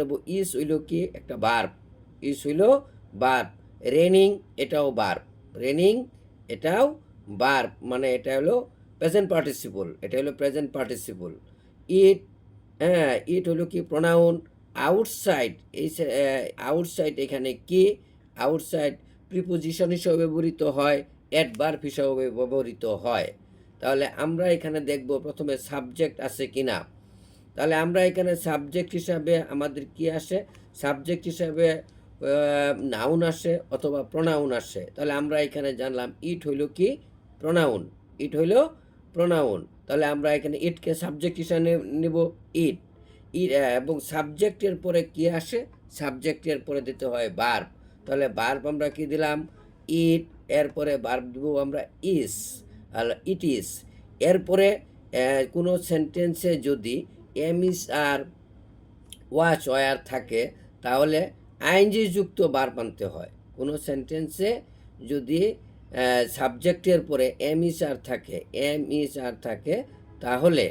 নেব ইজ হইল কি একটা ভার্ব, ইজ হইল ভার্ব। রেনিং এটাও ভার্ব, রেনিং এটাও ভার্ব, মানে এটা হলো প্রেজেন্ট পার্টিসিপল, এটা হলো প্রেজেন্ট পার্টিসিপল। ইট, হ্যাঁ ইট হলো কি প্রোনাউন। আউটসাইড, এই আউটসাইড এখানে কি, আউটসাইড প্রিপোজিশন হিসেবে ব্যবহৃত হয়, অ্যাডভার্ব হিসেবে ব্যবহৃত হয়। তাহলে আমরা এখানে দেখব প্রথমে সাবজেক্ট আছে কিনা। তাহলে আমরা এখানে সাবজেক্ট হিসাবে আমাদের কি আসে, সাবজেক্ট হিসাবে নাউন আসে অথবা প্রোনাউন আসে। তাহলে আমরা এখানে জানলাম ইট হইল কি প্রোনাউন, ইট হইল প্রোনাউন। তাহলে আমরা এখানে ইটকে সাবজেক্ট হিসাবে নেব, ইট। এবং সাবজেক্টের পরে কি আসে, সাবজেক্টের পরে দিতে হয় ভার্ব। তাহলে ভার্ব আমরা কি দিলাম ইট, এরপরে ভার্ব দেবো আমরা ইস, আর ইট ইস। এরপরে কোনো সেন্টেন্সে যদি এম ইস আর ওয়াচ ওয়ার থাকে তাহলে আইএনজি যুক্ত ভার্ব আনতে হয়। কোনো সেন্টেন্সে যদি সাবজেক্টের পরে এম ইস আর থাকে, এম ইস আর থাকে, তাহলে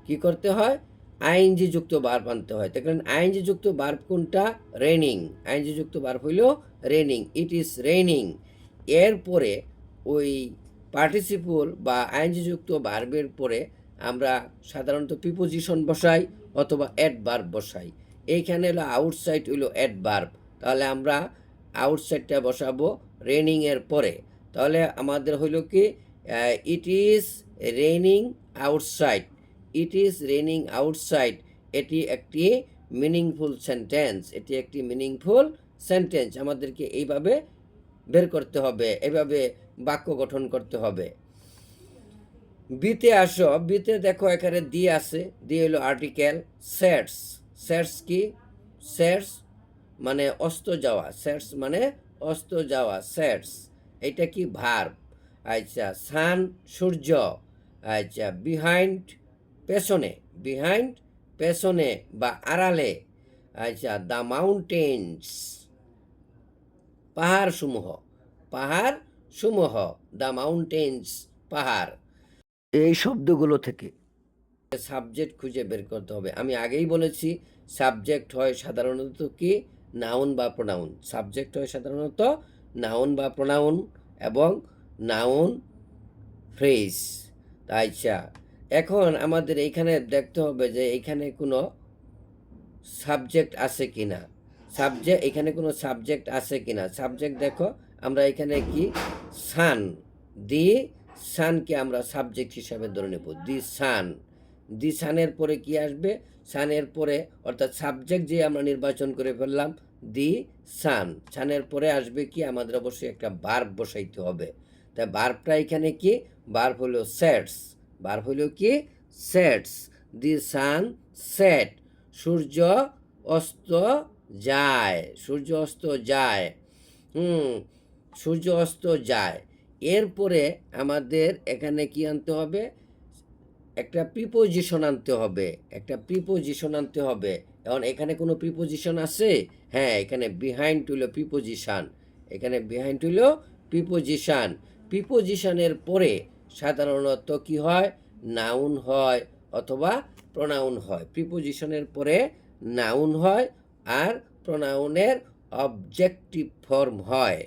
কি করতে হয় আইএনজি যুক্ত ভার্ব আনতে হয়। দেখেন আইএনজি যুক্ত ভার্ব কোনটা, রেনিং, আইএনজি যুক্ত ভার্ব হইল রেনিং, ইট ইজ রেনিং। এরপরে ওই পার্টিসিপল বা আইএনজি যুক্ত ভার্বের পরে আমরা সাধারণত প্রিপোজিশন বসাই অথবা অ্যাডভার্ব বসাই। এইখানে হলো আউটসাইড হইল অ্যাডভার্ব, তাহলে আমরা আউটসাইডটা বসাবো রেনিংয়ের পরে। তাহলে আমাদের হইল কি ইট is raining outside, it is raining outside. এটি একটি মিনিংফুল সেন্টেন্স, এটি একটি মিনিংফুল সেন্টেন্স। আমাদেরকে এইভাবে বের করতে হবে, এইভাবে বাক্য গঠন করতে হবে। বিতে আসো, বিতে দেখো এখানে দি আছে, দি হলো আর্টিকেল। সেটস, সেটস কি, সেটস মানে অস্ত যাওয়া, সেটস মানে অস্ত যাওয়া, সেটস এটা কি ভার্ব। আচ্ছা সান সূর্য, আচ্ছা বিহাইন্ড পেছনে, বিহাইন্ড পেছনে বা আড়ালে। আচ্ছা দ্য মাউন্টেন্স পাহাড় সমূহ, পাহাড় সমূহ, দ্য মাউন্টেন্স পাহাড়। এই শব্দগুলো থেকে সাবজেক্ট খুঁজে বের করতে হবে। আমি আগেই বলেছি সাবজেক্ট হয় সাধারণত কি নাউন বা প্রোনাউন, সাবজেক্ট হয় সাধারণত নাউন বা প্রোনাউন এবং নাউন ফ্রেজ। আচ্ছা এখন আমাদের এইখানে দেখতে হবে যে এইখানে কোনো সাবজেক্ট আছে কিনা, সাবজেক্ট এখানে কোনো সাবজেক্ট আছে কিনা। সাবজেক্ট দেখো আমরা এখানে কি সান, দি সানকে আমরা সাবজেক্ট হিসাবে ধরে নেব, দি সান। দি সানের পরে কি আসবে, সানের পরে অর্থাৎ সাবজেক্ট যে আমরা নির্বাচন করে ফেললাম দি সান, সানের পরে আসবে কি আমাদের অবশ্যই একটা ভার্ব বসাইতে হবে। তাই ভার্বটা এখানে কি, ভার্ব হলো সেটস, ভার্ব হলো কি সেটস। দি সান সেট, সূর্য অস্ত যায়, সূর্য অস্ত যায়, সূর্য অস্ত যায়। এরপরে আমাদের এখানে কি আনতে হবে, একটা প্রিপোজিশন আনতে হবে, একটা প্রিপোজিশন আনতে হবে। এখন এখানে কোনো প্রিপোজিশন আছে, হ্যাঁ এখানে বিহাইন্ড হইল প্রিপোজিশন, এখানে বিহাইন্ড হইল প্রিপোজিশন। প্রিপোজিশনের পরে সাধারণত কি হয় নাউন হয় অথবা প্রোনাউন হয়। প্রিপোজিশনের পরে নাউন হয় আর প্রোনাউনের অবজেক্টিভ ফর্ম হয়।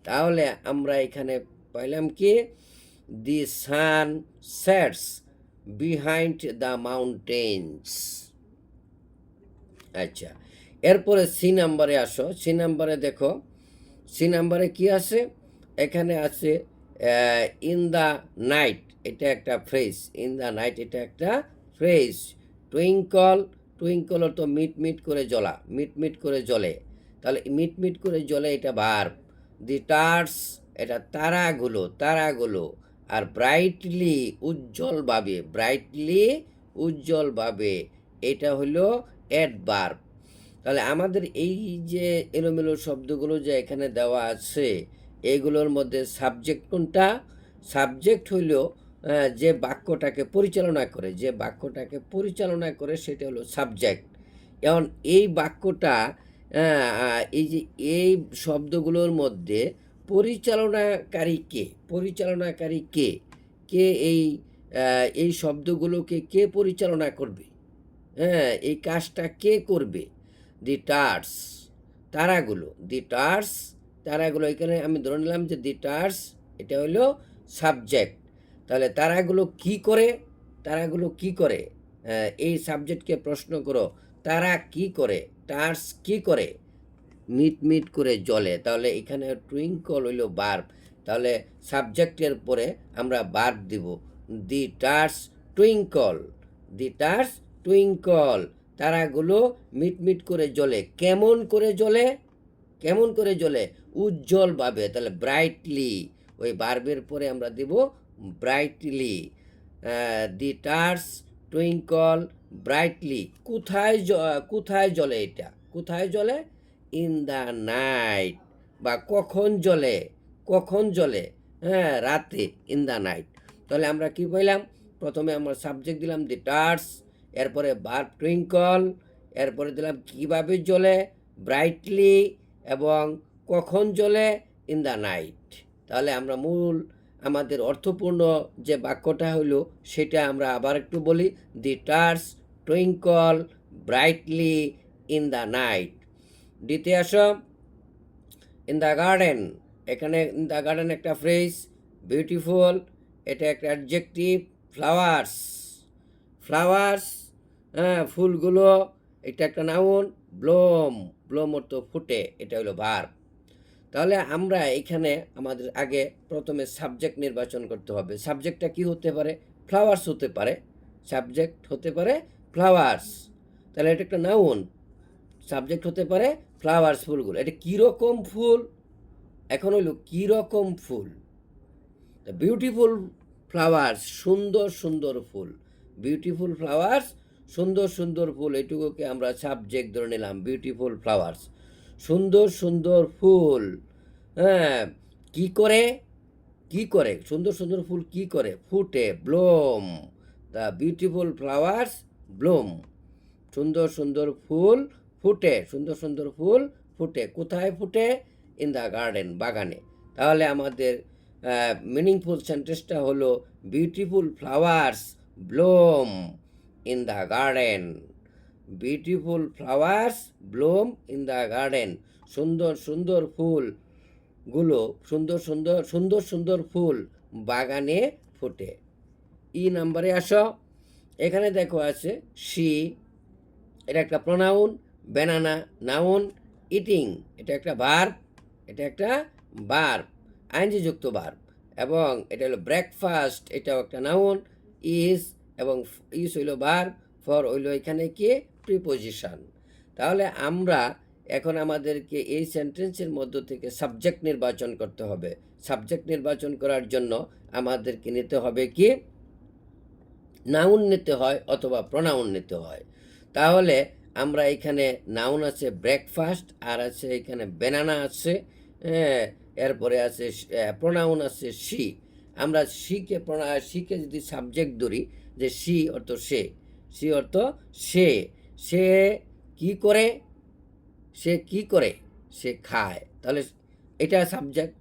তাহলে আমরা এখানে পাইলাম কি the sun sets behind the mountains. আচ্ছা এরপরে সি নাম্বারে আসো, সি নাম্বারে দেখো, সি নাম্বারে কি আছে, এখানে আছে ইন দ্য নাইট, এটা একটা ফ্রেজ, ইন দ্য নাইট এটা একটা ফ্রেজ। টুইঙ্কল, টুইঙ্কল তো মিট মিট করে জ্বলা, মিট মিট করে জ্বলে, তাহলে মিট মিট করে জ্বলে এটা ভার্ব। দি স্টার্স এটা তারাগুলো, তারাগুলো। আর ব্রাইটলি উজ্জ্বলভাবে, ব্রাইটলি উজ্জ্বলভাবে এটা হলো অ্যাডভার্ব। তাহলে আমাদের এই যে এলোমেলো শব্দগুলো যে এখানে দেওয়া আছে এগুলোর মধ্যে সাবজেক্ট কোনটা, সাবজেক্ট হইল যে বাক্যটাকে পরিচালনা করে, যে বাক্যটাকে পরিচালনা করে সেটা হলো সাবজেক্ট। এখন এই বাক্যটা এই যে এই শব্দগুলোর মধ্যে পরিচালনাকারী কে, পরিচালনাকারী কে, কে এই শব্দগুলোকে কে পরিচালনা করবে, হ্যাঁ এই কাজটা কে করবে। দি টার্স, তারাগুলো, দি টার্স, তারাগুলো। এখানে আমি ধরে নিলাম যে দি টার্স এটা হলো সাবজেক্ট। তাহলে তারাগুলো কি করে, তারাগুলো কি করে, এই সাবজেক্টকে প্রশ্ন করো, তারা কি করে, টার্স কি করে, মিট মিট করে জ্বলে। তাহলে এখানে টুইঙ্কল হইল বার্ব, তাহলে সাবজেক্টের পরে আমরা বার্ব দিব, দি টার্স টুইঙ্কল, দি টার্স টুইঙ্কল, তারাগুলো মিটমিট করে জ্বলে। কেমন করে জ্বলে, কেমন করে জ্বলে, উজ্জ্বলভাবে। তাহলে ব্রাইটলি, ওই বার্বের পরে আমরা দিব ব্রাইটলি, দি টার্স টুইঙ্কল ব্রাইটলি। কোথায় কোথায় জ্বলে, এটা কোথায় জ্বলে, ইন দ্য নাইট, বা কখন জ্বলে, কখন জ্বলে, হ্যাঁ রাতে, ইন দ্য নাইট। তাহলে আমরা কি পেলাম, প্রথমে আমরা সাবজেক্ট দিলাম দি টার্স, এরপরে ভার্ব টুইঙ্কল, এরপরে দিলাম কিভাবে জ্বলে, ব্রাইটলি, এবং কখন জ্বলে, ইন দ্য নাইট। তাহলে আমরা মূল আমাদের অর্থপূর্ণ যে বাক্যটা হলো সেটা আমরা আবার একটু বলি, the stars twinkle brightly in the night. দ্বিতীয় আসো, ইন দ্য গার্ডেন। এখানে ইন দ্য গার্ডেন একটা ফ্রেজ, বিউটিফুল, এটা একটা অ্যাডজেক্টিভ, ফ্লাওয়ার্স, ফ্লাওয়ার্স, হ্যাঁ ফুলগুলো, এটা একটা নাউন, ব্লোম, ব্লোম অর্থ ফুটে, এটা হলো ভার্ব। তাহলে আমরা এখানে আমাদের আগে প্রথমে সাবজেক্ট নির্বাচন করতে হবে। সাবজেক্টটা কি হতে পারে, ফ্লাওয়ার্স হতে পারে, সাবজেক্ট হতে পারে ফ্লাওয়ার্স। তাহলে এটা একটা নাউন, সাবজেক্ট হতে পারে ফ্লাওয়ার্স, ফুলগুলো। এটা কীরকম ফুল, এখন হইলো কীরকম ফুল, বিউটিফুল ফ্লাওয়ার্স, সুন্দর সুন্দর ফুল, বিউটিফুল ফ্লাওয়ার্স, সুন্দর সুন্দর ফুল, এটুকুকে আমরা সাবজেক্ট ধরে নিলাম, বিউটিফুল ফ্লাওয়ার্স, সুন্দর সুন্দর ফুল। হ্যাঁ কি করে, কি করে, সুন্দর সুন্দর ফুল কি করে, ফুটে, bloom, the beautiful flowers bloom, সুন্দর সুন্দর ফুল ফুটে, সুন্দর সুন্দর ফুল ফুটে, কোথায় ফুটে, ইন দ্য গার্ডেন, বাগানে। তাহলে আমাদের মিনিংফুল সেন্টেন্সটা হলো, beautiful flowers bloom in the garden, beautiful flowers bloom in the garden, সুন্দর সুন্দর ফুলগুলো, সুন্দর সুন্দর সুন্দর সুন্দর ফুল বাগানে ফোটে। ই নাম্বারে আসো, এখানে দেখো আছে শি, এটা একটা প্রোনাউন, ব্যানানা নাউন, ইটিং এটা একটা ভার্ব, এটা একটা ভার্ব, আইনজি যুক্ত ভার্ব, এবং এটা হলো ব্রেকফাস্ট, এটাও একটা নাউন, ইজ, এবং ইজ হইল ভার্ব, ফর হইল এখানে কি প্রিপোজিশন। তাহলে আমরা এখন আমাদেরকে এই সেন্টেন্সের মধ্য থেকে সাবজেক্ট নির্বাচন করতে হবে। সাবজেক্ট নির্বাচন করার জন্য আমাদেরকে নিতে হবে কি, নাউন নিতে হয় অথবা প্রোনাউন নিতে হয়। তাহলে আমরা এখানে নাউন আছে ব্রেকফাস্ট, আর আছে এখানে ব্যানানা আছে, হ্যাঁ এরপরে আছে প্রোনাউন আছে শি। আমরা শিকে যদি সাবজেক্ট ধরি, যে শি অর্থ সে, শি অর্থ সে, সে কি করে, সে কি করে, সে খায়। তাহলে এটা সাবজেক্ট।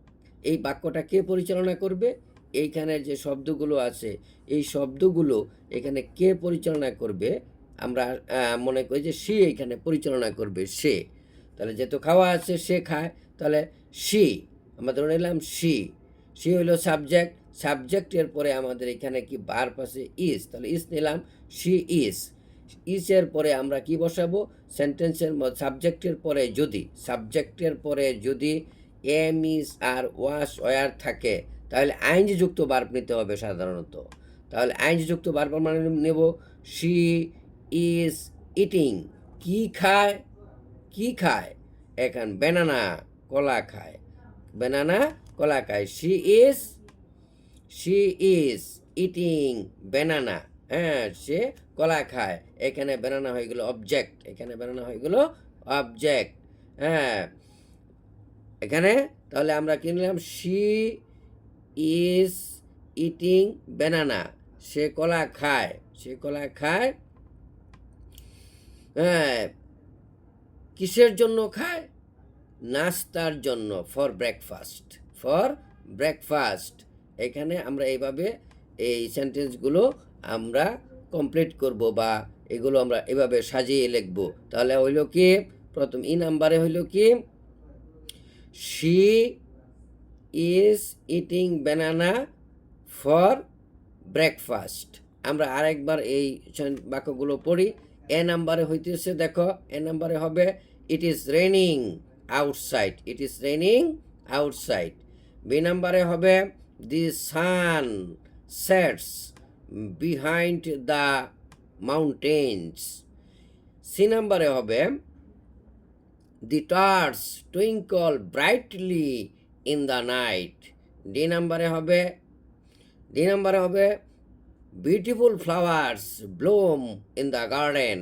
এই বাক্যটা কে পরিচালনা করবে, এইখানে যে শব্দগুলো আছে এই শব্দগুলো এখানে কে পরিচালনা করবে, আমরা মনে করি যে সে এখানে পরিচালনা করবে, সে। তাহলে যেহেতু খাওয়া আছে, সে খায়, তাহলে সি, আমরা ধরে নিলাম সি, সি হইল সাবজেক্ট, সাবজেক্টের পরে আমাদের এখানে কি ভার্ব আছে ইজ, তাহলে ইজ নিলাম, সি ইজ, ইজের পরে আমরা কি বসাবো, সেন্টেন্সের সাবজেক্টের পরে যদি, সাবজেক্টের পরে যদি am is are was were থাকে, তাহলে আইনজি যুক্ত ভার্ব নিতে হবে সাধারণত। তাহলে আইনজি যুক্ত ভার্ব মানে নেব, শি ইজ ইটিং, কি খায়, কি খায়, এখন ব্যানানা কলা খায়, ব্যানানা কলা খায়, শি ইজ ইটিং ব্যানানা, হ্যাঁ সে কলা খায়, এখানে ব্যানানা হয়ে গেল অবজেক্ট, এখানে ব্যানানা হয়ে গেল অবজেক্ট, হ্যাঁ এখানে। তাহলে আমরা কি নিলাম, শি ইজ ইটিং ব্যানানা, সে কলা খায়, সে কলা খায়, হ্যাঁ কিসের জন্য খায়, নাস্তার জন্য, ফর ব্রেকফাস্ট, ফর ব্রেকফাস্ট। এখানে আমরা এইভাবে এই সেন্টেন্সগুলো আমরা কমপ্লিট করব, বা এগুলো আমরা এভাবে সাজিয়ে লিখব। তাহলে হইল কি, প্রথম ই নাম্বারে হইল কি she is eating banana for breakfast. আমরা আরেকবার এই বাক্যগুলো পড়ি। এ নাম্বারে হইতেছে, দেখো এ নাম্বারে হবে it is raining outside, it is raining outside. B নাম্বারে হবে the sun sets behind the mountains. C নাম্বারে হবে the stars twinkle brightly in the night. D নাম্বারে হবে beautiful flowers bloom in the garden.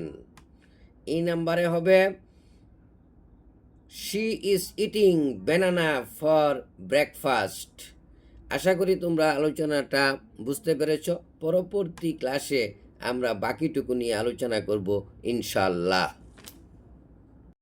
E নাম্বারে হবে she is eating banana for breakfast. আশা করি তোমরা আলোচনাটা বুঝতে পেরেছ। পরবর্তী ক্লাসে আমরা বাকিটুকু নিয়ে আলোচনা করব ইনশাল্লাহ।